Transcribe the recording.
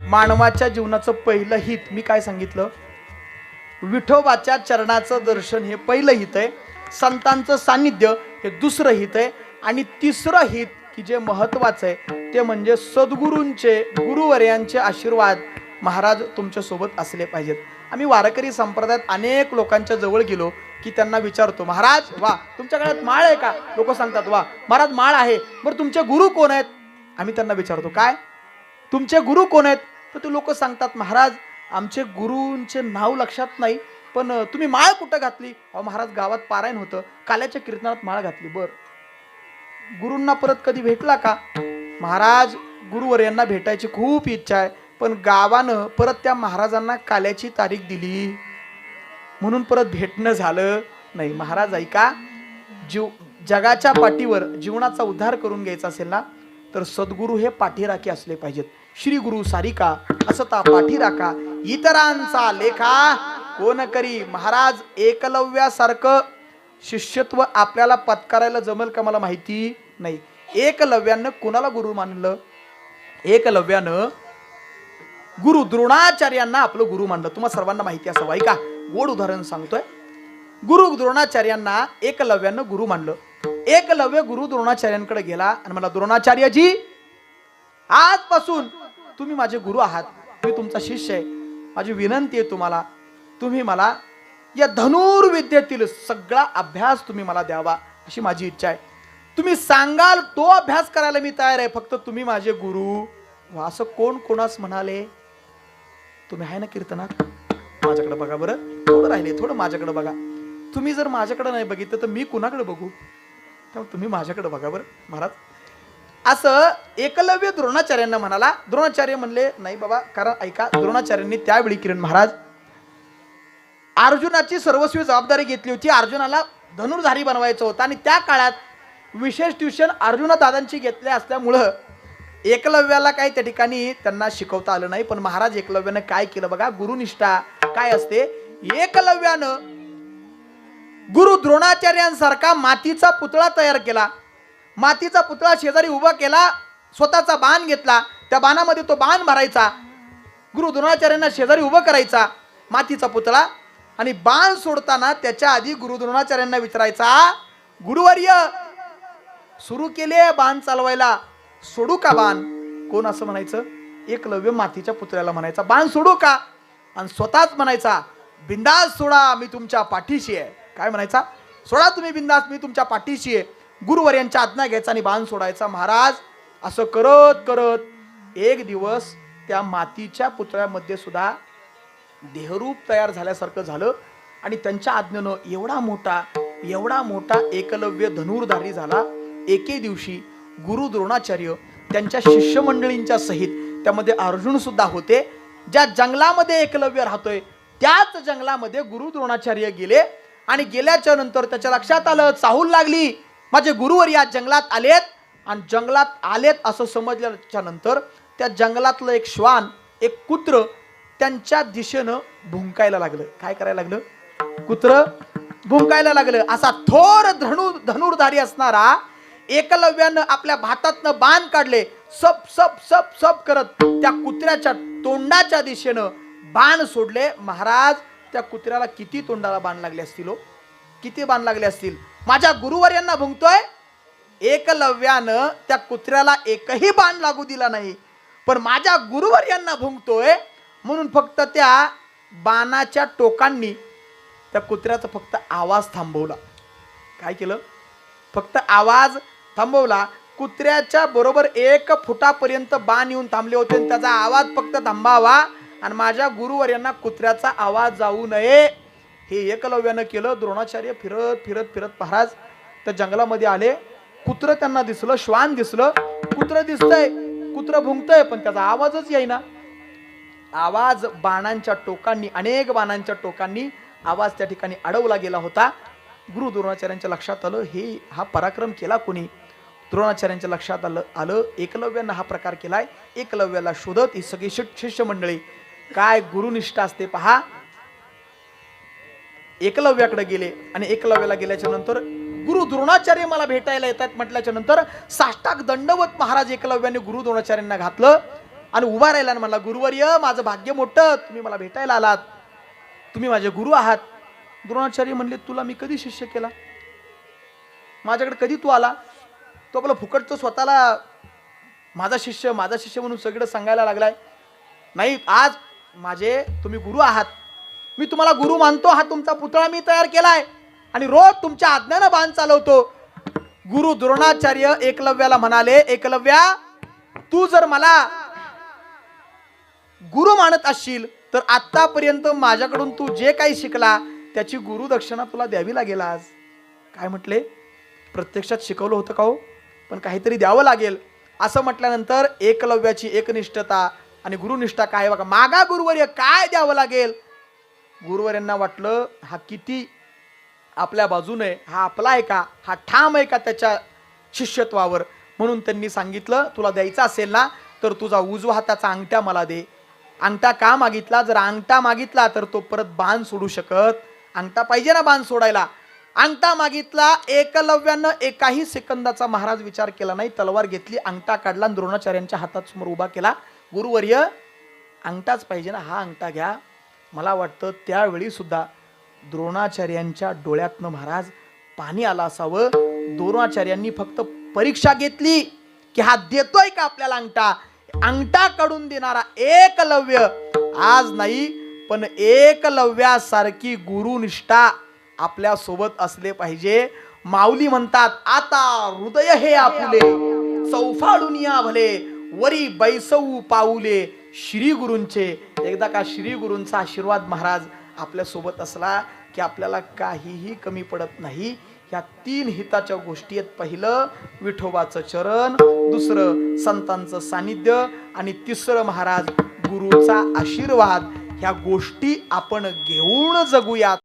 मानवाच्या जीवनाचं पहिलं हित मी काय सांगितलं? विठोबाच्या चरणाचं दर्शन हे पहिलं हित आहे, संतांचं सानिध्य हे दुसरं हित आहे, आणि तिसरं हित की जे महत्वाचं आहे ते म्हणजे सद्गुरूंचे, गुरुवर्यांचे आशीर्वाद महाराज तुमच्या सोबत असले पाहिजेत. आम्ही वारकरी संप्रदायात अनेक लोकांच्या जवळ गेलो की त्यांना विचारतो, महाराज वा तुमच्या गळ्यात माळ आहे का? लोक सांगतात वा महाराज माळ आहे. बरं तुमचे गुरु कोण आहेत? आम्ही त्यांना विचारतो काय तुमचे गुरु कोण आहेत? तर ते लोक सांगतात, महाराज आमचे गुरूंचे नाव लक्षात नाही, पण तुम्ही माळ कुठं घातली? अहो महाराज गावात पारायण होतं, काल्याच्या कीर्तनात माळ घातली. बर गुरूंना परत कधी भेटला का? महाराज गुरुवर्यांना भेटायची खूप इच्छा आहे, पण गावानं परत त्या महाराजांना काल्याची तारीख दिली म्हणून परत भेटणं झालं नाही. महाराज ऐका, जगाच्या पाठीवर जीवनाचा उद्धार करून घ्यायचा असेल ना तर सद्गुरू हे पाठीराखे असले पाहिजेत. श्री गुरु सारिका असता पाठीराखा, इतरांचा लेखा कोण करी. महाराज एकलव्यासारखं शिष्यत्व आपल्याला पत्करायला जमेल का मला माहिती नाही. एकलव्यानं कोणाला गुरु मानलं? एकलव्यानं गुरु द्रोणाचार्यांना आपलं गुरु मानलं. तुम्हाला सर्वांना माहिती असावं. ऐका, गोड उदाहरण सांगतोय. गुरु द्रोणाचार्यांना एकलव्यानं गुरु मानलं. एकलव्य गुरु द्रोणाचार्यांकडे गेला आणि मला, द्रोणाचार्यजी आजपासून तुम्ही माझे गुरु आहात, मी तुमचा शिष्य आहे. माझी विनंती आहे तुम्हाला, तुम्ही मला या धनुर्विद्येतील सगळा अभ्यास तुम्ही मला द्यावा अशी माझी इच्छा आहे. तुम्ही सांगाल तो अभ्यास करायला मी तयार आहे, फक्त तुम्ही माझे गुरु. असं कोण कोणास म्हणाले? तुम्ही आहे ना कीर्तनात? माझ्याकडे बघा बरं, थोडं राहिले, थोडं माझ्याकडे बघा. तुम्ही जर माझ्याकडे नाही बघितलं तर मी कुणाकडे बघू? त्यामुळे तुम्ही माझ्याकडे बघा बरं महाराज. असं एकलव्य द्रोणाचार्यांना म्हणाला. द्रोणाचार्य म्हणले नाही बाबा, कारण ऐका, द्रोणाचार्यांनी त्यावेळी किरण महाराज अर्जुनाची सर्वस्वी जबाबदारी घेतली होती. अर्जुनाला धनुर्धारी बनवायचं होतं आणि त्या काळात विशेष ट्युशन अर्जुना दादांची घेतले असल्यामुळं एकलव्याला काही त्या ठिकाणी त्यांना शिकवता आलं नाही. पण महाराज एकलव्यानं काय केलं बघा, गुरुनिष्ठा काय असते. एकलव्यानं गुरु द्रोणाचार्यांसारखा मातीचा पुतळा तयार केला. मातीचा पुतळा शेजारी उभा केला, स्वतःचा बाण घेतला, त्या बाणामध्ये तो बाण भरायचा, गुरु द्रोणाचार्यांना शेजारी उभं करायचा मातीचा पुतळा, आणि बाण सोडताना त्याच्या आधी गुरु द्रोणाचार्यांना विचारायचा, गुरुवर्य सुरू केले बाण चालवायला, सोडू का बाण? कोण असं म्हणायचं? एकलव्य मातीच्या पुतळ्याला म्हणायचा, बाण सोडू का? आणि स्वतःच म्हणायचा, बिंदास सोडा, मी तुमच्या पाठीशी आहे. काय म्हणायचा? सोडा तुम्ही बिंदास, मी तुमच्या पाठीशी आहे. गुरुवर्यांच्या आज्ञा घ्यायचा आणि बाण सोडायचा. महाराज असं करत करत एक दिवस त्या मातीच्या पुतळ्यामध्ये सुद्धा देहरूप तयार झाल्यासारखं झालं, आणि त्यांच्या आज्ञेनं एवढा मोठा एकलव्य धनुर्धारी झाला. एके दिवशी गुरु द्रोणाचार्य त्यांच्या शिष्यमंडळींच्या सहित, त्यामध्ये अर्जुन सुद्धा होते, ज्या जंगलामध्ये एकलव्य राहतोय त्याच जंगलामध्ये गुरु द्रोणाचार्य गेले. आणि गेल्याच्या नंतर त्याच्या लक्षात आलं, चाहूल लागली, माझे गुरुवर या जंगलात आलेत. आणि जंगलात आलेत असं समजल्याच्या नंतर त्या जंगलातलं एक श्वान, एक कुत्र त्यांच्या दिशेनं भुंकायला लागलं. काय करायला लागलं? कुत्र भुंकायला लागलं. असा थोर धनुर्धारी असणारा एकलव्यानं आपल्या भातातनं बाण काढले, सप सप सप सप करत त्या कुत्र्याच्या तोंडाच्या दिशेनं बाण सोडले. महाराज त्या कुत्र्याला किती तोंडाला बाण लागले असतील? किती बाण लागले असतील? माझ्या गुरुवर्यांना भुंकतोय. एकलव्यानं त्या कुत्र्याला एकही बाण लागू दिला नाही, पण माझ्या गुरुवर्यांना भुंकतोय म्हणून फक्त त्या बाणाच्या टोकांनी त्या कुत्र्याचा फक्त आवाज थांबवला. काय केलं? फक्त आवाज थांबवला. कुत्र्याच्या बरोबर 1 फुटापर्यंत बाण येऊन थांबले होते, आणि त्याचा आवाज फक्त थांबावा आणि माझ्या गुरुवर्यांना कुत्र्याचा आवाज जाऊ नये हे एकलव्यानं केलं. द्रोणाचार्य फिरत फिरत फिरत महाराज त्या जंगलामध्ये आले. कुत्र त्यांना दिसलं, श्वान दिसलं. कुत्र दिसतंय, कुत्र भुंकतंय, पण त्याचा आवाजच येईना. आवाज बाणांच्या टोकांनी, अनेक बाणांच्या टोकांनी आवाज त्या ठिकाणी अडवला गेला होता. गुरु द्रोणाचार्यांच्या लक्षात आलं, हा पराक्रम केला कोणी? द्रोणाचार्यांच्या लक्षात आलं एकलव्यानं हा प्रकार केलाय. एकलव्याला शोधत ही सगळी शिष्य मंडळी, काय गुरुनिष्ठा असते पहा. एकलव्याकडे गेले आणि एकलव्याला गेल्याच्या नंतर गुरु द्रोणाचार्य मला भेटायला येतात म्हटल्याच्या नंतर साष्टांग दंडवत महाराज एकलव्याने गुरु द्रोणाचार्यांना घातलं आणि उभा राहिला आणि म्हणला, गुरुवर्य माझं भाग्य मोठं, तुम्ही मला भेटायला आलात, तुम्ही माझे गुरु आहात. द्रोणाचार्य म्हणले, तुला मी कधी शिष्य केला, माझ्याकडे कधी तू आला? तो आपलं फुकटचं स्वतःला माझा शिष्य म्हणून सगळं सांगायला लागलाय. नाही, आज माझे तुम्ही गुरु आहात, मी तुम्हाला गुरु मानतो, हा तुमचा पुतळा मी तयार केलाय आणि रोज तुमच्या आज्ञेनं बाण चालवतो. गुरु द्रोणाचार्य एकलव्याला म्हणाले, एकलव्या तू जर मला गुरु मानत असशील तर आतापर्यंत माझ्याकडून तू जे काही शिकला त्याची गुरुदक्षिणा तुला द्यावी लागेल. आज काय म्हटले, प्रत्यक्षात शिकवलं होतं का हो, पण काहीतरी द्यावं लागेल. असं म्हटल्यानंतर एकलव्याची एकनिष्ठता आणि गुरुनिष्ठा काय बघा. मागा गुरुवर्य, काय द्यावं लागेल? गुरुवर्यांना वाटलं हा किती आपल्या बाजूने, हा आपला आहे का, हा ठाम आहे का त्याच्या शिष्यत्वावर, म्हणून त्यांनी सांगितलं, तुला द्यायचा असेल ना तर तुझा उजवा हाताचा अंगठा मला दे. अंगठा का मागितला? जर अंगठा मागितला तर तो परत बाण सोडू शकत, अंगठा पाहिजे ना बाण सोडायला. अंगठा मागितला. एकलव्यानं एकाही सेकंदाचा महाराज विचार केला नाही, तलवार घेतली, अंगठा काढला आणि द्रोणाचार्यांच्या हातात समोर उभा केला. गुरुवर्य अंगठाच पाहिजे ना, हा अंगठा घ्या. मला वाटतं त्यावेळी सुद्धा द्रोणाचार्यांच्या डोळ्यातनं महाराज पाणी आलं असावं. द्रोणाचार्यांनी फक्त परीक्षा घेतली की हा देतोय का आपल्याला अंगठा. अंगठा काढून देणारा एकलव्य आज नाही, पण एकलव्यासारखी गुरुनिष्ठा आपल्या सोबत असले पाहिजे. माऊली म्हणतात, आता हृदय हे आपुले चौफाळून या भले, वरी बैसऊ पाऊले श्री गुरूंचे. एकदा का श्री गुरूंचा आशीर्वाद महाराज आपल्या सोबत असला की आपल्याला काहीही कमी पडत नाही. ह्या तीन हिताच्या गोष्टी आहेत. पहिलं विठोबाचं चरण, दुसरं संतांचं सानिध्य आणि तिसरं महाराज गुरुचा आशीर्वाद. ह्या गोष्टी आपण घेऊन जगूयात.